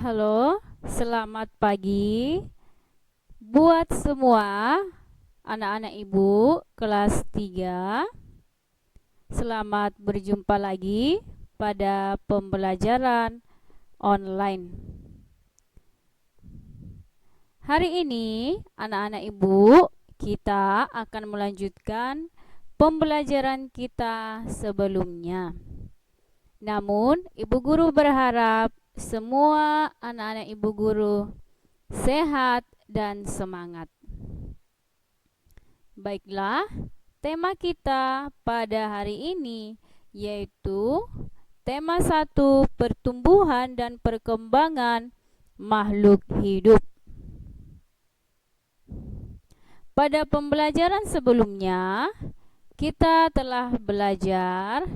Halo, selamat pagi buat semua anak-anak ibu kelas 3. Selamat berjumpa lagi pada pembelajaran online. Hari ini anak-anak ibu kita akan melanjutkan pembelajaran kita sebelumnya. Namun, ibu guru berharap semua anak-anak ibu guru sehat dan semangat. Baiklah, tema kita pada hari ini yaitu tema 1, pertumbuhan dan perkembangan makhluk hidup. Pada pembelajaran sebelumnya, kita telah belajar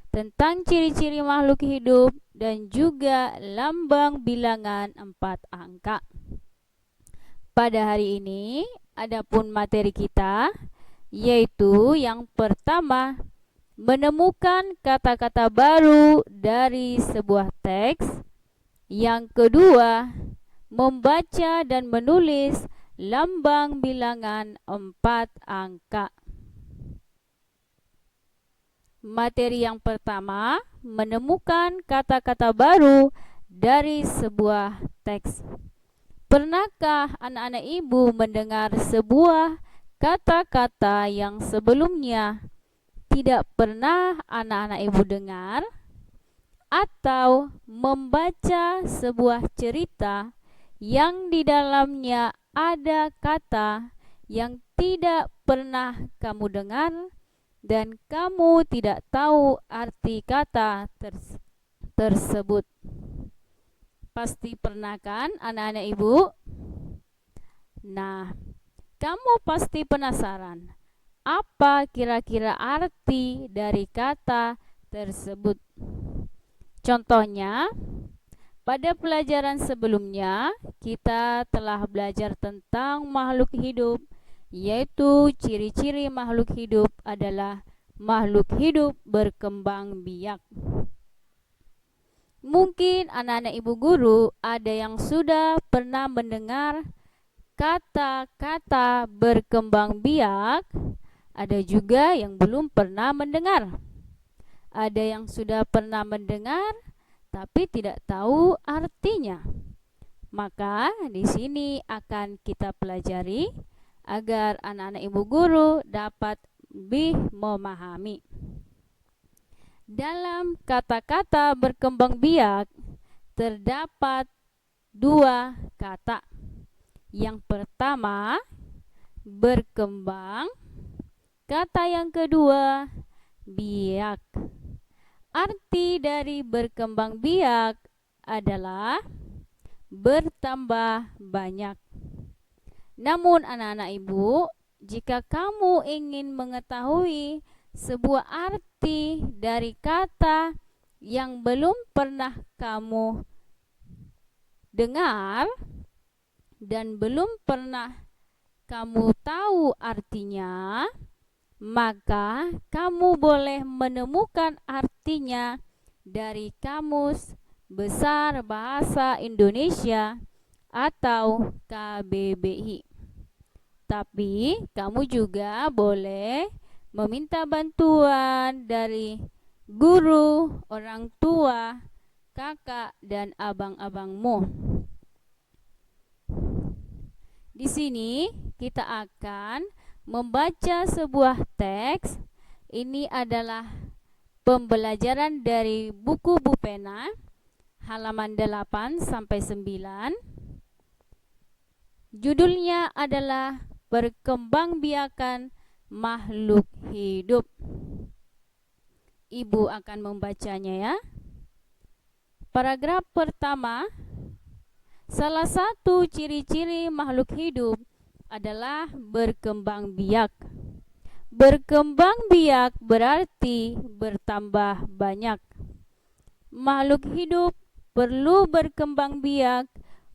tentang ciri-ciri makhluk hidup dan juga lambang bilangan 4 angka. Pada hari ini, adapun materi kita yaitu yang pertama, menemukan kata-kata baru dari sebuah teks. Yang kedua, membaca dan menulis lambang bilangan 4 angka. Materi yang pertama, menemukan kata-kata baru dari sebuah teks. Pernahkah anak-anak ibu mendengar sebuah kata-kata yang sebelumnya tidak pernah anak-anak ibu dengar? Atau membaca sebuah cerita yang di dalamnya ada kata yang tidak pernah kamu dengar dan kamu tidak tahu arti kata tersebut? Pasti pernah kan anak-anak ibu? Nah, kamu pasti penasaran apa kira-kira arti dari kata tersebut. Contohnya, pada pelajaran sebelumnya kita telah belajar tentang makhluk hidup, yaitu ciri-ciri makhluk hidup adalah makhluk hidup berkembang biak. Mungkin anak-anak ibu guru ada yang sudah pernah mendengar kata-kata berkembang biak, ada juga yang belum pernah mendengar. Ada yang sudah pernah mendengar tapi tidak tahu artinya. Maka di sini akan kita pelajari agar anak-anak ibu guru dapat lebih memahami. Dalam kata-kata berkembang biak terdapat 2 kata. Yang pertama, berkembang. Kata yang kedua, biak. Arti dari berkembang biak adalah bertambah banyak. Namun anak-anak ibu, jika kamu ingin mengetahui sebuah arti dari kata yang belum pernah kamu dengar dan belum pernah kamu tahu artinya, maka kamu boleh menemukan artinya dari Kamus Besar Bahasa Indonesia atau KBBI. Tapi kamu juga boleh meminta bantuan dari guru, orang tua, kakak, dan abang-abangmu. Di sini kita akan membaca sebuah teks. Ini adalah pembelajaran dari buku Bu Pena, halaman 8 sampai 9. Judulnya adalah Perkembangbiakan Makhluk Hidup. Ibu akan membacanya ya. Paragraf pertama, salah satu ciri-ciri makhluk hidup adalah berkembang biak. Berkembang biak berarti bertambah banyak. Makhluk hidup perlu berkembang biak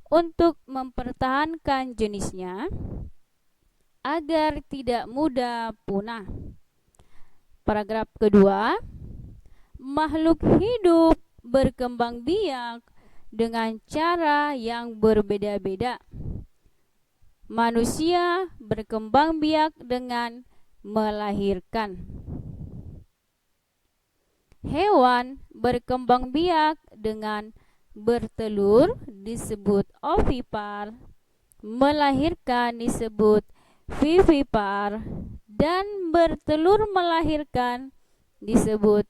untuk mempertahankan jenisnya agar tidak mudah punah. Paragraf kedua, makhluk hidup berkembang biak dengan cara yang berbeda-beda. Manusia berkembang biak dengan melahirkan. Hewan berkembang biak dengan bertelur disebut ovipar, melahirkan disebut vivipar, dan bertelur melahirkan disebut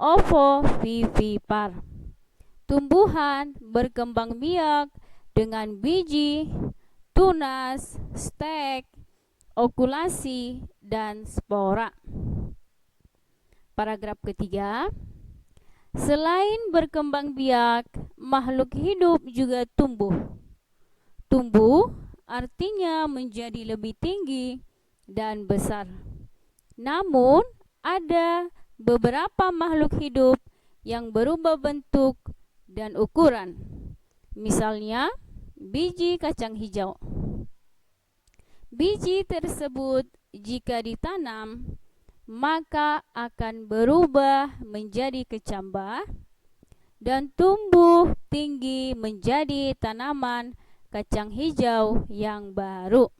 ovovivipar. Tumbuhan berkembang biak dengan biji, tunas, stek, okulasi, dan spora. Paragraf ketiga. Selain berkembang biak, makhluk hidup juga tumbuh. Tumbuh artinya menjadi lebih tinggi dan besar. Namun, ada beberapa makhluk hidup yang berubah bentuk dan ukuran. Misalnya, biji kacang hijau. Biji tersebut jika ditanam, maka akan berubah menjadi kecambah dan tumbuh tinggi menjadi tanaman kacang hijau yang baru.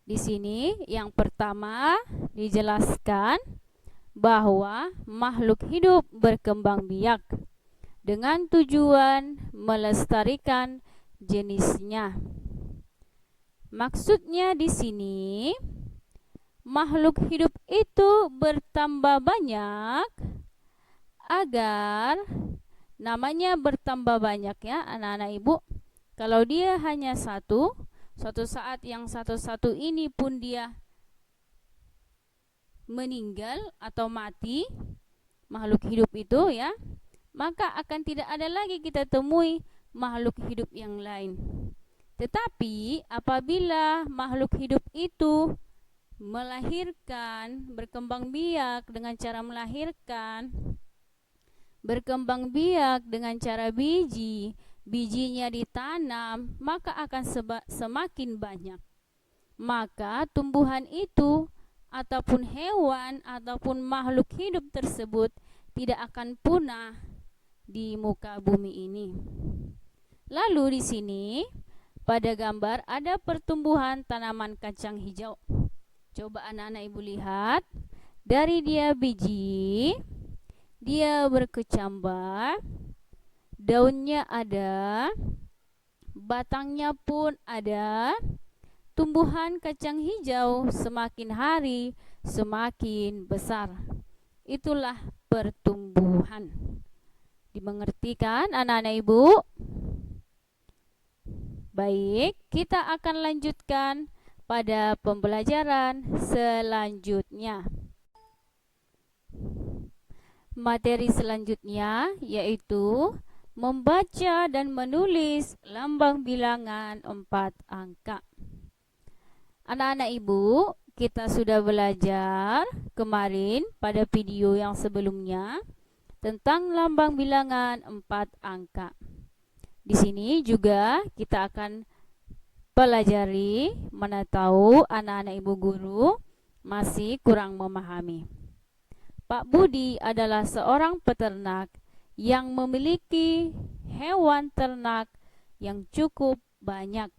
Di sini yang pertama dijelaskan bahwa makhluk hidup berkembang biak dengan tujuan melestarikan jenisnya. Maksudnya di sini makhluk hidup itu bertambah banyak agar namanya bertambah banyak ya anak-anak ibu. Kalau dia hanya satu, suatu saat yang satu-satu ini pun dia meninggal atau mati, makhluk hidup itu ya, maka akan tidak ada lagi kita temui makhluk hidup yang lain. Tetapi apabila makhluk hidup itu melahirkan, berkembang biak dengan cara melahirkan, berkembang biak dengan cara bijinya ditanam, maka akan semakin banyak. Maka tumbuhan itu ataupun hewan ataupun makhluk hidup tersebut tidak akan punah di muka bumi ini. Lalu di sini pada gambar ada pertumbuhan tanaman kacang hijau. Coba anak-anak ibu lihat, dari dia biji, dia berkecambah, daunnya ada, batangnya pun ada. Tumbuhan kacang hijau semakin hari semakin besar. Itulah pertumbuhan. Dimengerti kan anak-anak ibu? Baik, kita akan lanjutkan pada pembelajaran selanjutnya. Materi selanjutnya yaitu membaca dan menulis lambang bilangan 4 angka. Anak-anak ibu, kita sudah belajar kemarin pada video yang sebelumnya tentang lambang bilangan 4 angka. Di sini juga kita akan pelajari, mana tahu anak-anak ibu guru masih kurang memahami. Pak Budi adalah seorang peternak yang memiliki hewan ternak yang cukup banyak.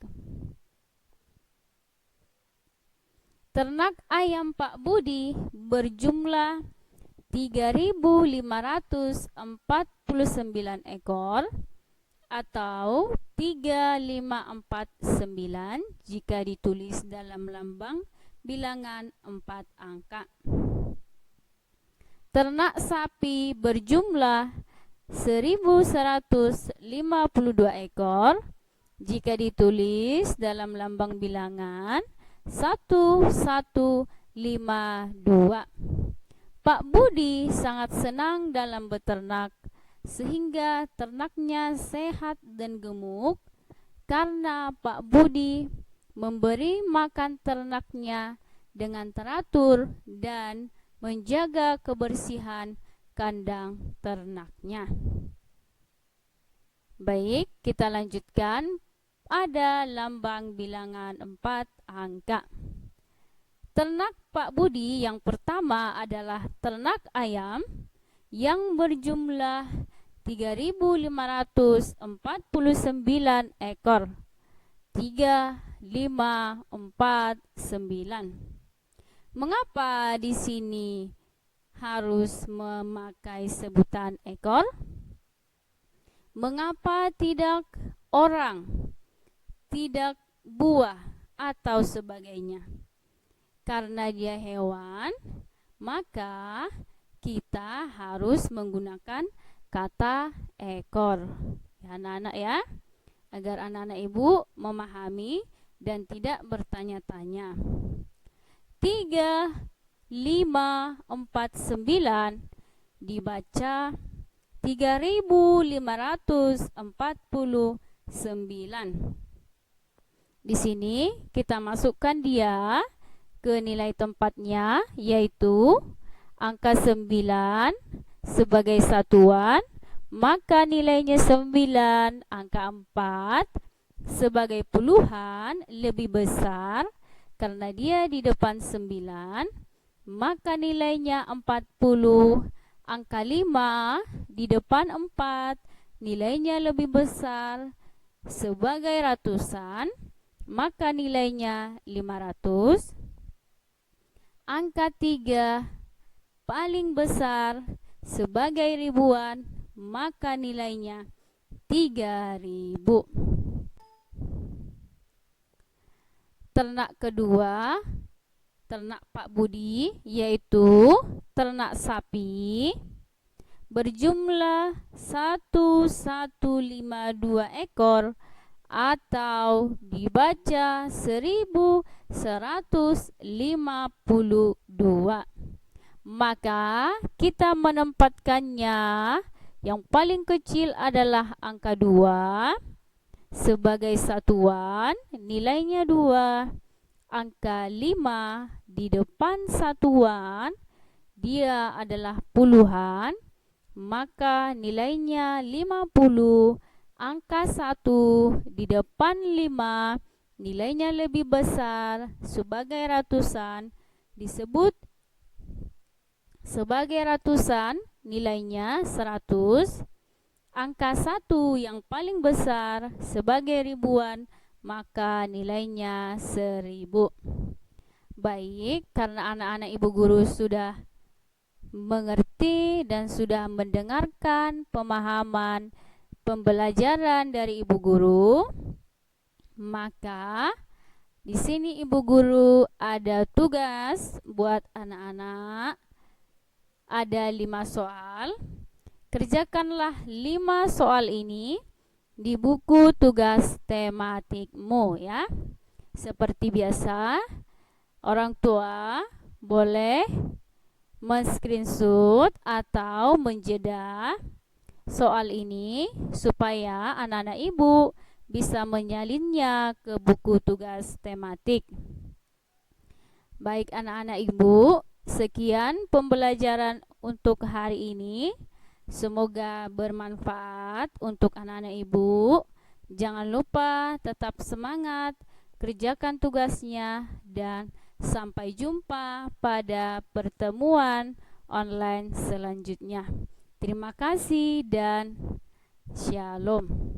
Ternak ayam Pak Budi berjumlah 3.549 ekor atau 3549 jika ditulis dalam lambang bilangan 4 angka. Ternak sapi berjumlah 1.152 ekor jika ditulis dalam lambang bilangan 1152. Pak Budi sangat senang dalam beternak sehingga ternaknya sehat dan gemuk karena Pak Budi memberi makan ternaknya dengan teratur dan menjaga kebersihan kandang ternaknya. Baik, kita lanjutkan. Ada lambang bilangan 4 angka. Ternak Pak Budi yang pertama adalah ternak ayam yang berjumlah 3.549 ekor. 3, 5, 4, 9. Mengapa di sini harus memakai sebutan ekor? Mengapa tidak orang, tidak buah atau sebagainya? Karena dia hewan, maka kita harus menggunakan kata ekor. Ya, anak-anak ya, agar anak-anak ibu memahami dan tidak bertanya-tanya. 3, 5, 4, 9 dibaca 3.549. Di sini kita masukkan dia ke nilai tempatnya, yaitu angka 9 sebagai satuan, maka nilainya 9. Angka 4 sebagai puluhan lebih besar karena dia di depan 9, maka nilainya 40. Angka 5 di depan 4, nilainya lebih besar sebagai ratusan, maka nilainya 500. Angka 3 paling besar sebagai ribuan, maka nilainya 3.000. Ternak kedua, ternak Pak Budi, yaitu ternak sapi, berjumlah 1.152 ekor atau dibaca 1.152. Maka kita menempatkannya, yang paling kecil adalah angka 2 sebagai satuan, nilainya 2. Angka 5 di depan satuan, dia adalah puluhan, maka nilainya 50. Angka 1 di depan 5, nilainya lebih besar sebagai ratusan, disebut sebagai ratusan, nilainya 100. Angka 1 yang paling besar sebagai ribuan, maka nilainya 1000. Baik, karena anak-anak ibu guru sudah mengerti dan sudah mendengarkan pemahaman pembelajaran dari ibu guru, maka di sini ibu guru ada tugas buat anak-anak. Ada 5 soal. Kerjakanlah 5 soal ini di buku tugas tematikmu ya. Seperti biasa, orang tua boleh men-screenshot atau menjeda soal ini supaya anak-anak ibu bisa menyalinnya ke buku tugas tematik. Baik anak-anak ibu, sekian pembelajaran untuk hari ini. Semoga bermanfaat untuk anak-anak ibu. Jangan lupa tetap semangat, kerjakan tugasnya, dan sampai jumpa pada pertemuan online selanjutnya. Terima kasih dan shalom.